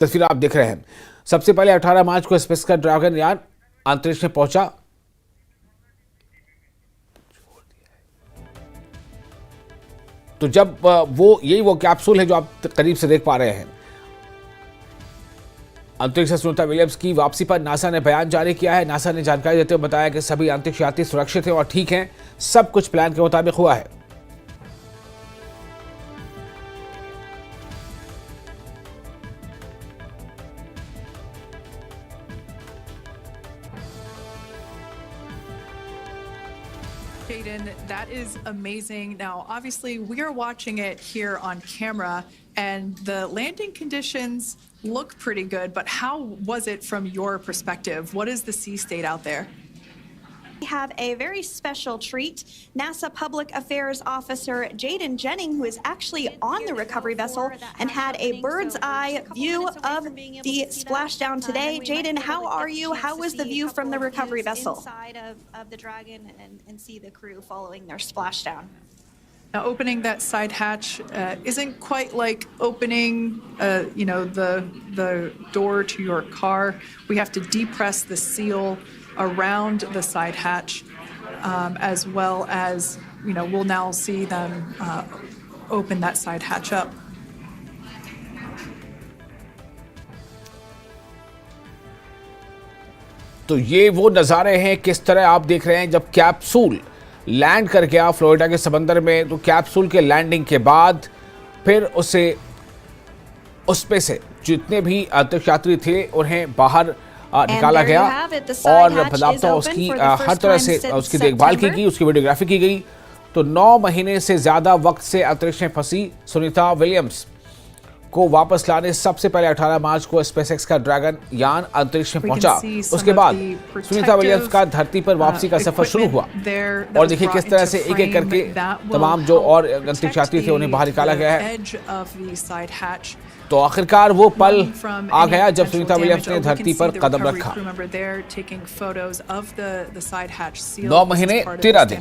तस्वीर आप देख रहे हैं। सबसे पहले 18 मार्च को स्पेस का ड्रैगन यान अंतरिक्ष में पहुंचा। तो जब वो कैप्सूल है जो आप करीब से देख पा रहे हैं। अंतरिक्ष से सुनीता विलियम्स की वापसी पर नासा ने बयान जारी किया है। नासा ने जानकारी देते हुए बताया कि सभी अंतरिक्ष यात्री सुरक्षित हैं और ठीक हैं, सब कुछ प्लान के मुताबिक हुआ है। Jaden, that is amazing. Now, obviously, we are watching it here on camera, and the landing conditions look pretty good, but how was it from your perspective? What is the sea state out there? We have a very special treat. NASA Public Affairs Officer Jaden Jennings, who is actually on the recovery vessel and had a bird's eye view of the splashdown today. Jaden, how are you? How was the view from the recovery vessel? Inside of the Dragon and see the crew following their splashdown. Now, opening that side hatch isn't quite like opening, the door to your car. We have to depress the seal around the side hatch, as well as, we'll now see them open that side hatch up. तो ये वो नज़ारे हैं किस तरह आप देख रहे हैं जब कैप्सूल लैंड कर गया फ्लोरिडा के समंदर में। तो कैप्सूल के लैंडिंग के बाद फिर उस पे से जितने भी अंतरिक्ष यात्री थे उन्हें बाहर निकाला गया और बाकायदा उसकी हर तरह से उसकी देखभाल की गई, उसकी वीडियोग्राफी की गई। तो 9 महीने से ज्यादा वक्त से अंतरिक्ष में फंसी सुनीता विलियम्स को वापस लाने सबसे पहले 18 मार्च को स्पेसएक्स का ड्रैगन यान अंतरिक्ष में पहुंचा। उसके बाद सुनीता विलियम्स का धरती पर वापसी का सफर शुरू हुआ और देखिए किस तरह से एक एक करके तमाम जो और अंतरिक्ष यात्री थे उन्हें बाहर निकाला गया है। तो आखिरकार वो पल आ गया जब सुनीता विलियम्स ने धरती पर कदम रखा। 9 महीने 13 दिन।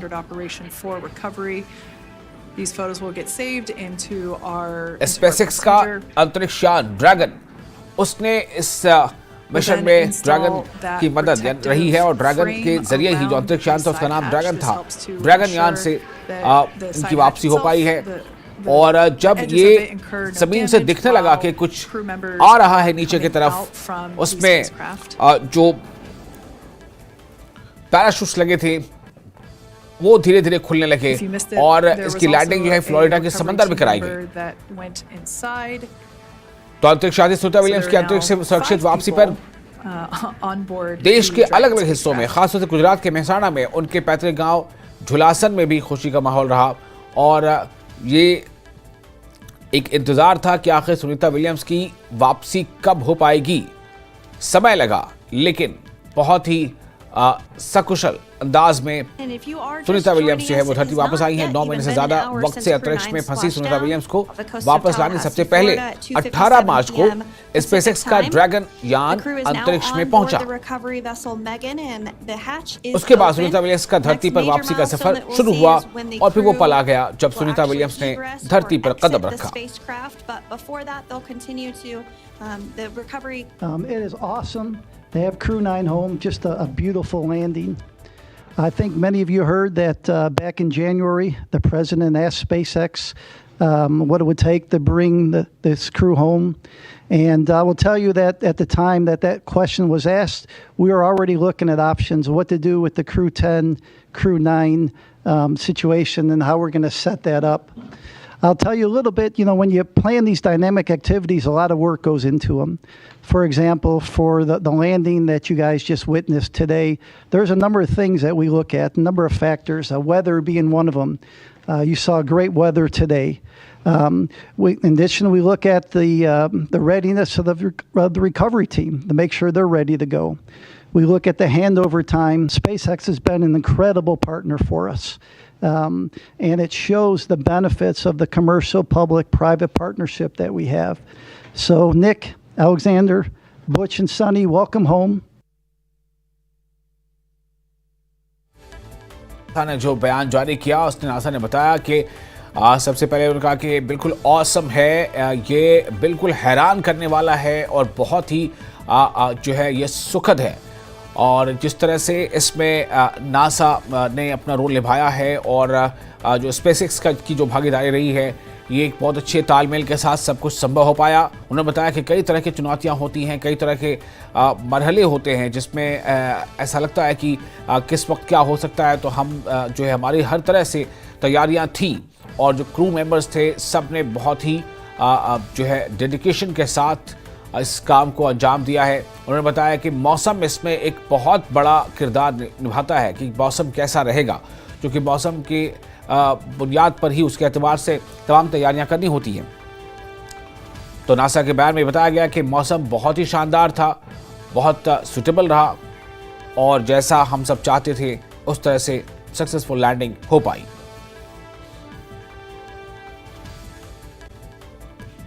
These photos will get saved into our SpaceX का अंतरिक्ष यान ड्रैगन, उसने इस मिशन में ड्रैगन की मदद रही है और ड्रैगन के जरिए ही जो अंतरिक्ष यान था उसका नाम ड्रैगन था। ड्रैगन यान से इनकी वापसी हो पाई है। और जब ये जमीन से दिखने लगा कि कुछ आ रहा है नीचे की तरफ, उसमें जो पैराशूट्स लगे थे वो धीरे धीरे खुलने लगे और इसकी लैंडिंग जो है फ्लोरिडा के समंदर में कराई गई। तो अंतरिक्ष यात्री सुनीता विलियम्स की अंतरिक्ष से सुरक्षित वापसी पर देश के अलग अलग हिस्सों में, खासतौर से गुजरात के मेहसाणा में उनके पैतृक गांव झुलासन में भी खुशी का माहौल रहा। और ये एक इंतजार था कि आखिर सुनीता विलियम्स की वापसी कब हो पाएगी। समय लगा लेकिन बहुत ही सकुशल अंदाज में सुनीता विलियम्स जो है वो धरती वापस आई हैं। 9 महीने से ज्यादा वक्त से अंतरिक्ष में फंसी सुनीता विलियम्स को वापस लाने सबसे पहले 18 मार्च को स्पेसएक्स का ड्रैगन यान अंतरिक्ष में पहुंचा। उसके बाद सुनीता विलियम्स का धरती पर वापसी का सफर शुरू हुआ और फिर वो पल आ गया जब सुनीता विलियम्स ने धरती पर कदम रखा। It is awesome to have Crew 9 home, just a beautiful landing. I think many of you heard that back in January, the president asked SpaceX what it would take to bring this crew home. And I will tell you that at the time that question was asked, we were already looking at options, what to do with the Crew 10, Crew 9 situation and how we're going to set that up. I'll tell you a little bit, when you plan these dynamic activities, a lot of work goes into them. For example, for the landing that you guys just witnessed today, there's a number of things that we look at, a number of factors, weather being one of them. You saw great weather today. In addition, we look at the readiness of the recovery team to make sure they're ready to go. We look at the handover time. SpaceX has been an incredible partner for us. And it shows the benefits of the commercial public-private partnership that we have. So Nick, Alexander, Butch and Sonny, welcome home. ने जो बयान जारी किया उसने NASA ने बताया कि सबसे पहले उन्होंने कहा कि बिल्कुल ऑसम है, ये बिल्कुल हैरान करने वाला है और बहुत ही जो है ये सुखद है। और जिस तरह से इसमें नासा ने अपना रोल निभाया है और जो स्पेसएक्स की जो भागीदारी रही है, ये एक बहुत अच्छे तालमेल के साथ सब कुछ संभव हो पाया। उन्होंने बताया कि कई तरह की चुनौतियां होती हैं, कई तरह के मरहले होते हैं जिसमें ऐसा लगता है कि किस वक्त क्या हो सकता है। तो हम जो है हमारी हर तरह से तैयारियां थी और जो क्रू मेंबर्स थे सब ने बहुत ही जो है डेडिकेशन के साथ इस काम को अंजाम दिया है। उन्होंने बताया कि मौसम इसमें एक बहुत बड़ा किरदार निभाता है कि मौसम कैसा रहेगा, क्योंकि मौसम की बुनियाद पर ही उसके एतबार से तमाम तैयारियां करनी होती हैं। तो नासा के बयान में बताया गया कि मौसम बहुत ही शानदार था, बहुत सूटेबल रहा और जैसा हम सब चाहते थे उस तरह से सक्सेसफुल लैंडिंग हो पाई।